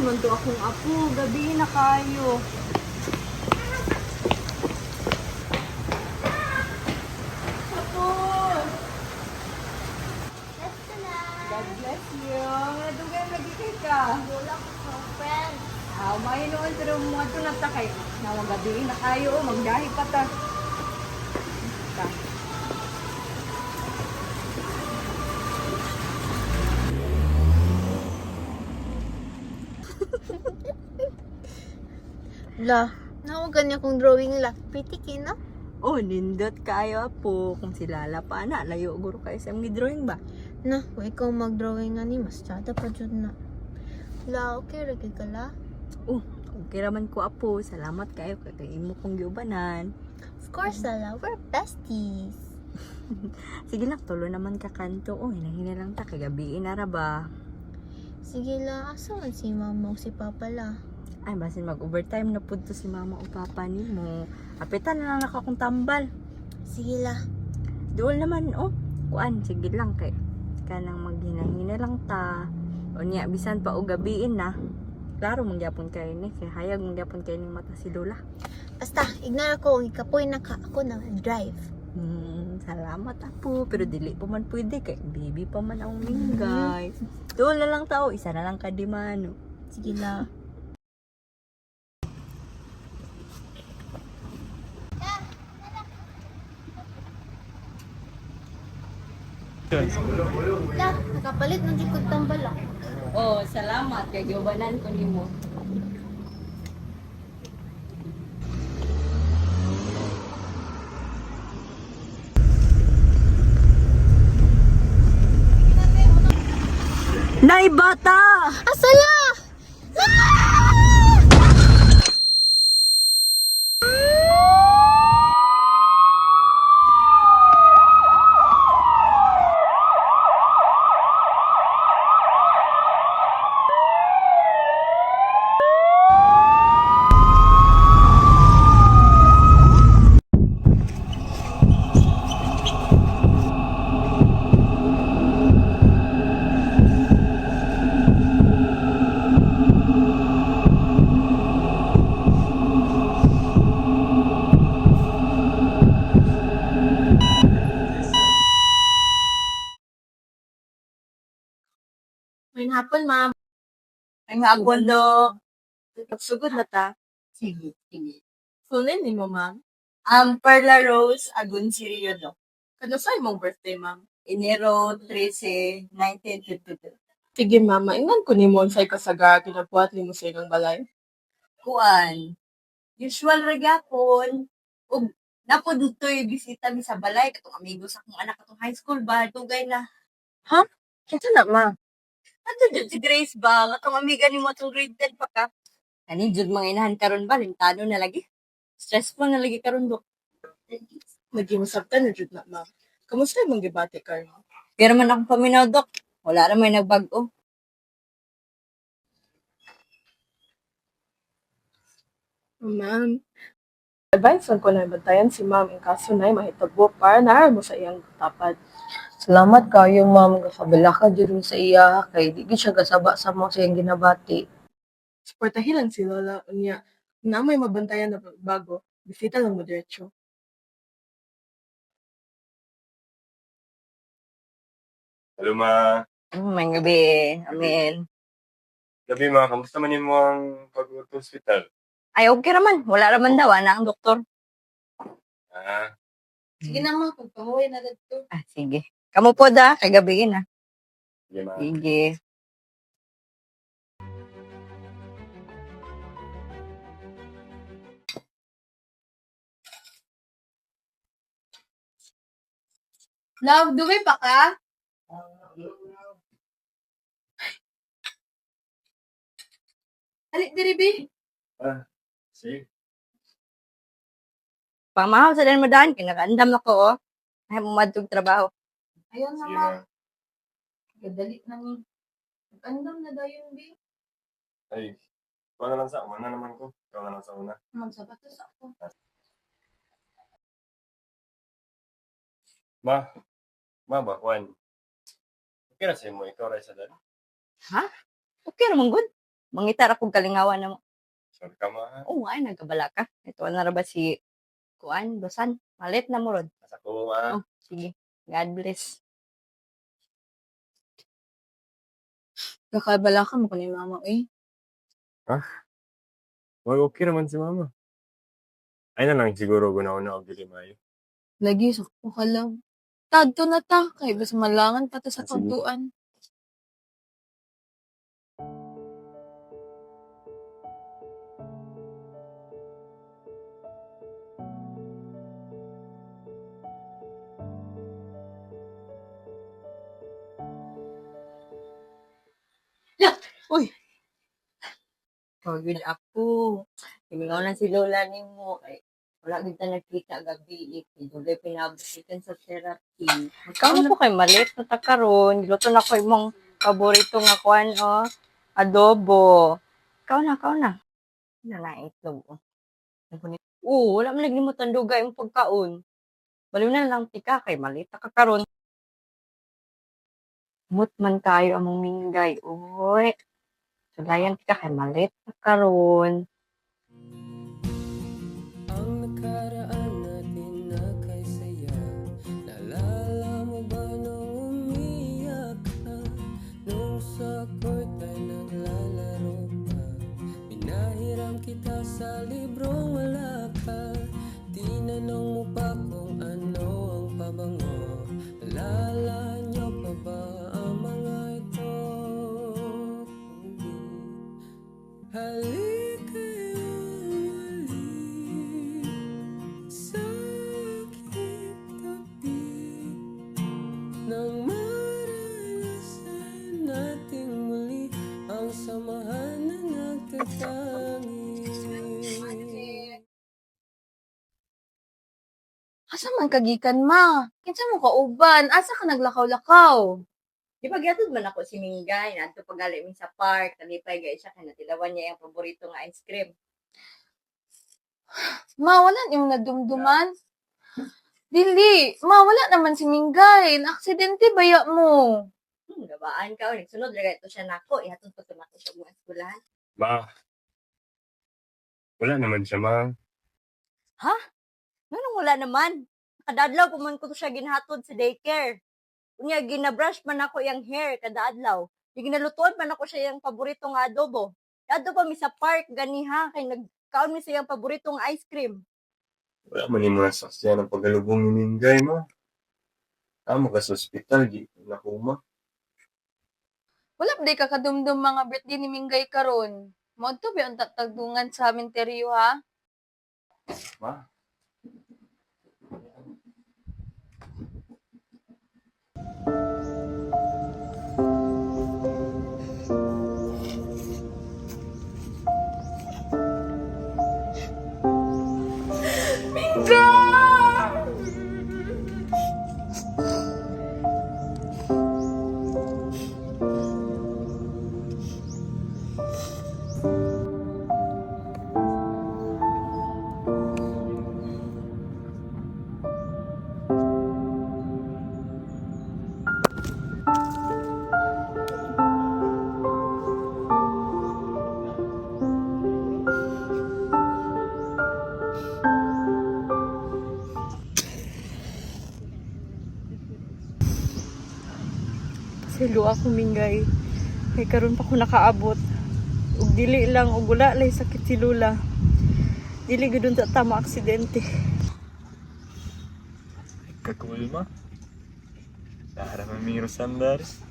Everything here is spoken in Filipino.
man to akong apo, gabi na kayo. Apo! God bless you. Nadugay lagi kay ka. Wala ko sa friend. May noon pero mo ato na ta kay. Nawang gabi na kayo, magdahi pa ta. Ta. La, nawagan niya kong drawing la. Pretty kina. Oh, nindot kayo apo. Kung sila pa na, layo guro kayo sa mga drawing ba? Na, kung ikaw mag-drawing ani, mas tsada pa dyan na. La, okay, ragi ka la. Oh, okay raman ko apo. Salamat kayo kay imo kong giubanan. Of course, la, we're besties. Sige lang, tulo naman ka kanto. Oh, hinahina lang ta kagabi na ra ba? Sige la, asan si mama o si papa la? Ay, basin mag-overtime na pud to si mama o papa nimo. Apitan na lang naka kong tambal. Sige la. Doon naman, oh. Kuan, sige lang kay kanang maghinahina lang ta. O niya, bisan pa o gabiin na. Klaro, mangyapon kayo ni. Kaya hayag mangyapon kayo ni mata si Lola. Basta, ignore ko, ikapoy na ka. Ako na drive. Salamat apo. Pero dili pa man pwede kay baby pa man ang minggay. Doon na lang tao. Isa na lang kadimano. Sige la. La, nakapalit ng jikod tambal ah. Oh, salamat. Kay giubanan ko nimo. Nay bata! Asala! May hapon, ma'am. Ay nga do. Sugod na ta. Sige, sige. Sunin ni mo, ma'am. Perla Rose Agoncillo do. Kano sa imong birthday, ma'am? Enero 13, 1952. Sige, ma'am. Maingan ko ni mo sa kasaga kinabuhat ni mo sa ilang balay. Kuan. Usual regapon. Ug napod dito'y bisita mi sa balay katong amigo sa akong anak katong high school ba tugay na. Ha? Kinsa na, ma'am? Ato jud si Grace ba katong amiga ni mo atong grade 10 pa ka. Ani jud mga inahan karon ba lintado na lagi. Stressful na lagi karon do. Naging masabtan na jud na, ma'am. Kamusta imong gibati karon? Pero man akong paminaw dok. Wala ra may nagbag-o. Ma'am, advice ko na bantayan si ma'am in kaso na mahitabo para na mo sa iyang tapad. Salamat kayo, ma'am. Kasabala ka dyan sa iya. Kay di gid siya kasaba sa mo sa iyang ginabati. Suportahin lang si Lola unya. Na may mabantayan na bago, bisita lang mo diretso. Hello, ma. May gabi. Amen. Gabi, ma. Kamusta man mo ang pag-uwi sa hospital? Ay, okay raman. Wala raman daw. Ana ang doktor. Ah, Sige na, ma'am. Pagpahuwi na dito. Sige. Kamu po da. Kay gabi na. sige, ma. Sige. Love, duwi pa ka? Alik, diribi. Sige. Pamahal sa din mo daan. Kinakaandam na ko, oh. Ay, mumadtog trabaho. Ayun na, Sige, ma'am. ma. Gadali na ni. Nag-andam na daw yung bi. Ay, ikaw na lang sa una naman ko. Ikaw na lang sa una. Magsapatos ako. Ma. Ma ba, Juan? Okay na sa'yo mo. Ikaw rin sa dad. Okay naman, good. Mangitar akong kalingawan na mo. Sorry ka ma. Oo, ay, nagkabala ka. Ito na ra ba si Kuan, Dosan? Malit na mo rod. Asa ko ma. Oh, sige. God bless. Kakabala ka mo ni mama, eh. Wag okay naman si mama. Ay na lang siguro guna-una og dili maayo. Lagi, sakto ka lang. Tadto na ta, kay bas malangan pa ta sa Ah, sige. pagtuan. Oh, good ako. Imingaw na si Lola ni mo. Ay, wala kita nakita gabi. Dugay pinabusitan sa therapy. Ikaw na po kay malit na takaron. Giluto na ko imong paborito nga kuan oh. Adobo. Ikaw na, ikaw na. Wala na itlog oh. Oo, wala man naglimutan dugay yung pagkaon. Baliw na lang tika kay malit na kakaron. Mut man kayo among minggay. Uy. Sulayan tika kay malit na karon. Ang nakaraan natin na kay saya. Naalala mo ba nung umiyak ka? Nung sa court ay naglalaro pa. Pinahiram kita sa librong wala ka. Tinanong mo pa kung ano ang pabango. Alala niyo pa ba ang mga ito? Halika't muli sa aking tabi nang maranasan nating muli ang samahan na nagtatangi. Asa man kagikan, ma? Kinsa mo kauban? Asa ka naglakaw-lakaw? Di ba gyatod man ako si Minggay, nadto pagali mi sa park, talipay gay siya kay natilawan niya yung paborito nga ice cream. Ma, wala yung nadumduman. Dili, ma, wala naman si Minggay. Aksidente baya mo. Gabaan ka, o nagsunod ra ito siya nako, ihatod pa tumato siya mga eskwelahan. Ma. Wala naman siya ma. Nganong wala naman? Kadadlaw po man ko to siya ginhatod sa daycare. Unya ginabrush man ako yang hair kada adlaw. Ginalutuan man ako siya yung paborito nga adobo. Adto pa mi sa park ganiha kay nagkaon mi sa iyang paboritong ice cream. Wala man yung mga sasyan ng paggalubong ni Minggay ma. Amo ka sa ospital di nakuma. Wala pa di ka kadumdum mga birthday ni Minggay karon. Mo to ba ang tatagdungan sa minteryo, ha? Ma. Silo ako Minggay. Kay karon pa ko nakaabot. Ug dili lang ug wala lay sakit si Lola. Dili gudon sa tama aksidente. Kakul ma. Sa harapan mi Rosandares.